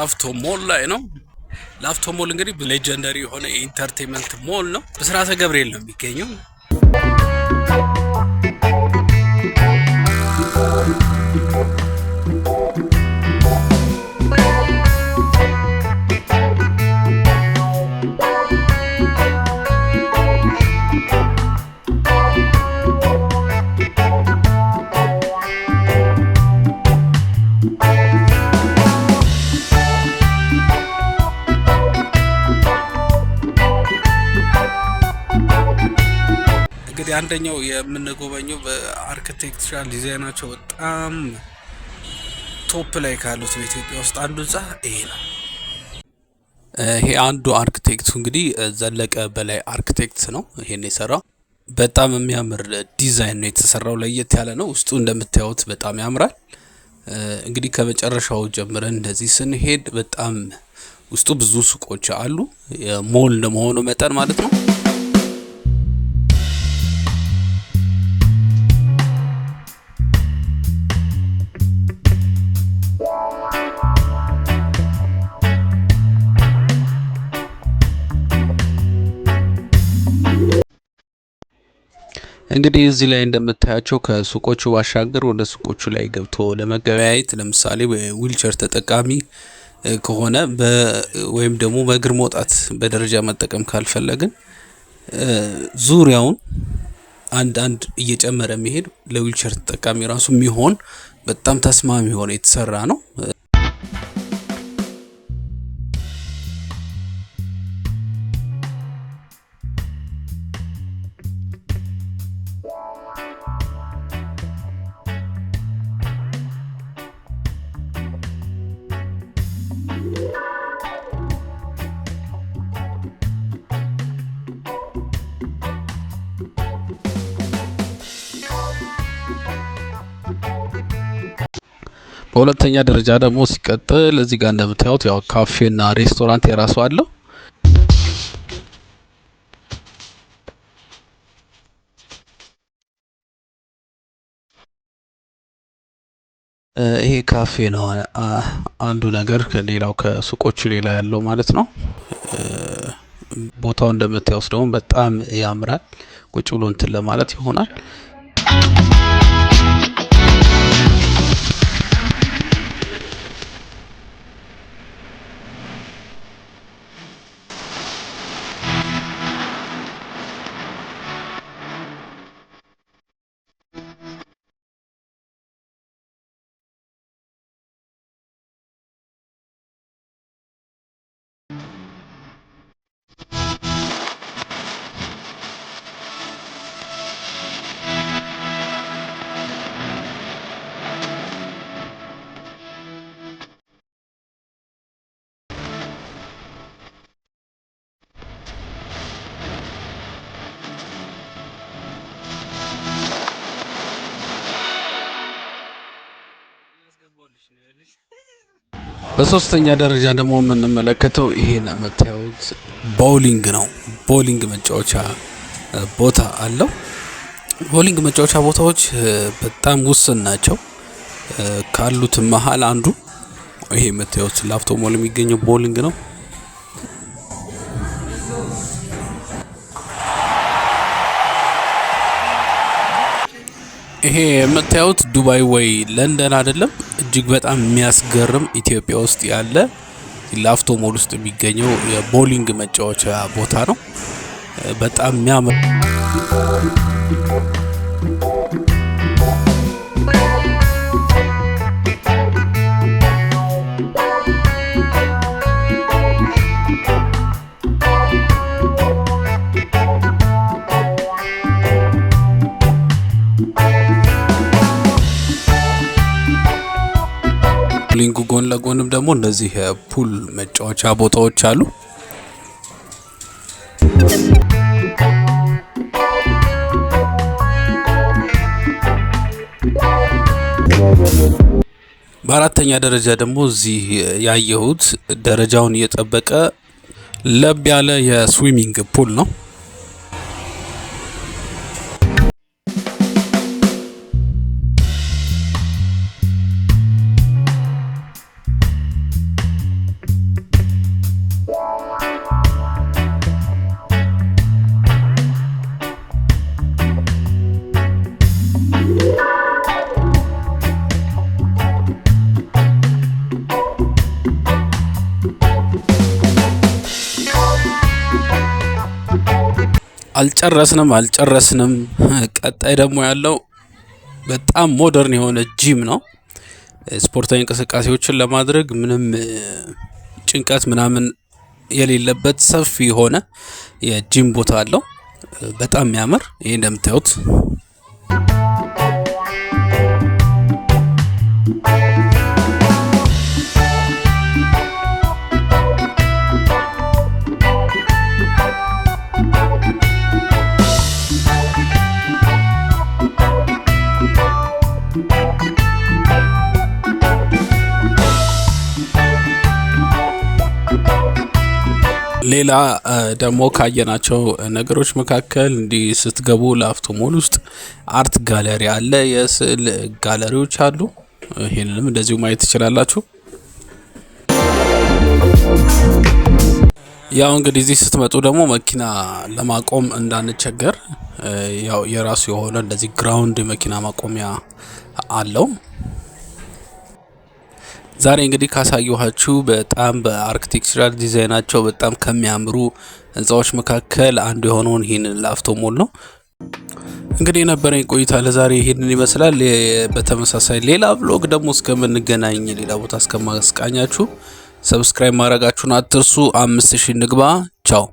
ላፍቶ ሞል ላይ ነው። ላፍቶ ሞል እንግዲህ ሌጀንደሪ የሆነ የኢንተርቴንመንት ሞል ነው። ብስራተ ገብርኤል ነው የሚገኘው። እንግዲህ አንደኛው የምንጎበኘው በአርኪቴክቸራል ዲዛይናቸው በጣም ቶፕ ላይ ካሉት በኢትዮጵያ ውስጥ አንዱ ህንጻ ይሄ ነው። ይሄ አንዱ አርኪቴክቱ እንግዲህ ዘለቀ በላይ አርኪቴክት ነው ይሄን የሰራው። በጣም የሚያምር ዲዛይን ነው የተሰራው፣ ለየት ያለ ነው። ውስጡ እንደምታዩት በጣም ያምራል። እንግዲህ ከመጨረሻው ጀምረን እንደዚህ ስንሄድ በጣም ውስጡ ብዙ ሱቆች አሉ፣ ሞል እንደመሆኑ መጠን ማለት ነው። እንግዲህ እዚህ ላይ እንደምታያቸው ከሱቆቹ ባሻገር ወደ ሱቆቹ ላይ ገብቶ ለመገበያየት ለምሳሌ ዊልቸር ተጠቃሚ ከሆነ ወይም ደግሞ በእግር መውጣት በደረጃ መጠቀም ካልፈለግን ዙሪያውን አንድ እየጨመረ የሚሄድ ለዊልቸር ተጠቃሚ ራሱ የሚሆን በጣም ተስማሚ ሆነ የተሰራ ነው። በሁለተኛ ደረጃ ደግሞ ሲቀጥል እዚህ ጋር እንደምታዩት ያው ካፌና ሬስቶራንት የራሱ አለው። ይሄ ካፌ ነው አንዱ ነገር ከሌላው ከሱቆቹ ሌላ ያለው ማለት ነው። ቦታው እንደምታዩት ደግሞ በጣም ያምራል። ቁጭ ብሎ እንትን ለማለት ይሆናል። በሶስተኛ ደረጃ ደግሞ የምንመለከተው ይሄን የምታዩት ቦሊንግ ነው። ቦሊንግ መጫወቻ ቦታ አለው። ቦሊንግ መጫወቻ ቦታዎች በጣም ውስን ናቸው። ካሉት መሀል አንዱ ይሄ የምታዩት ላፍቶ ሞል የሚገኘው ቦሊንግ ነው። ይሄ የምታዩት ዱባይ ወይ ለንደን አይደለም፣ እጅግ በጣም የሚያስገርም ኢትዮጵያ ውስጥ ያለ ላፍቶ ሞል ውስጥ የሚገኘው የቦሊንግ መጫወቻ ቦታ ነው። በጣም የሚያምር ሊንጉ ጎን ለጎንም ደግሞ እንደዚህ ፑል መጫወቻ ቦታዎች አሉ። በአራተኛ ደረጃ ደግሞ እዚህ ያየሁት ደረጃውን እየጠበቀ ለብ ያለ የስዊሚንግ ፑል ነው። አልጨረስንም። ቀጣይ ደግሞ ያለው በጣም ሞደርን የሆነ ጂም ነው። ስፖርታዊ እንቅስቃሴዎችን ለማድረግ ምንም ጭንቀት ምናምን የሌለበት ሰፊ የሆነ የጂም ቦታ አለው። በጣም የሚያምር ይሄ እንደምታዩት ሌላ ደግሞ ካየናቸው ነገሮች መካከል እንዲህ ስትገቡ ላፍቶ ሞል ውስጥ አርት ጋለሪ አለ። የስዕል ጋለሪዎች አሉ። ይሄንንም እንደዚሁ ማየት ትችላላችሁ። ያው እንግዲህ እዚህ ስትመጡ ደግሞ መኪና ለማቆም እንዳንቸገር ያው የራሱ የሆነ እንደዚህ ግራውንድ መኪና ማቆሚያ አለው። ዛሬ እንግዲህ ካሳየኋችሁ በጣም በአርክቴክቸራል ዲዛይናቸው በጣም ከሚያምሩ ህንጻዎች መካከል አንዱ የሆነውን ይህንን ላፍቶ ሞል ነው። እንግዲህ የነበረኝ ቆይታ ለዛሬ ይህንን ይመስላል። በተመሳሳይ ሌላ ብሎግ ደግሞ እስከምንገናኝ ሌላ ቦታ እስከማስቃኛችሁ ሰብስክራይብ ማድረጋችሁን አትርሱ። 5000 ንግባ። ቻው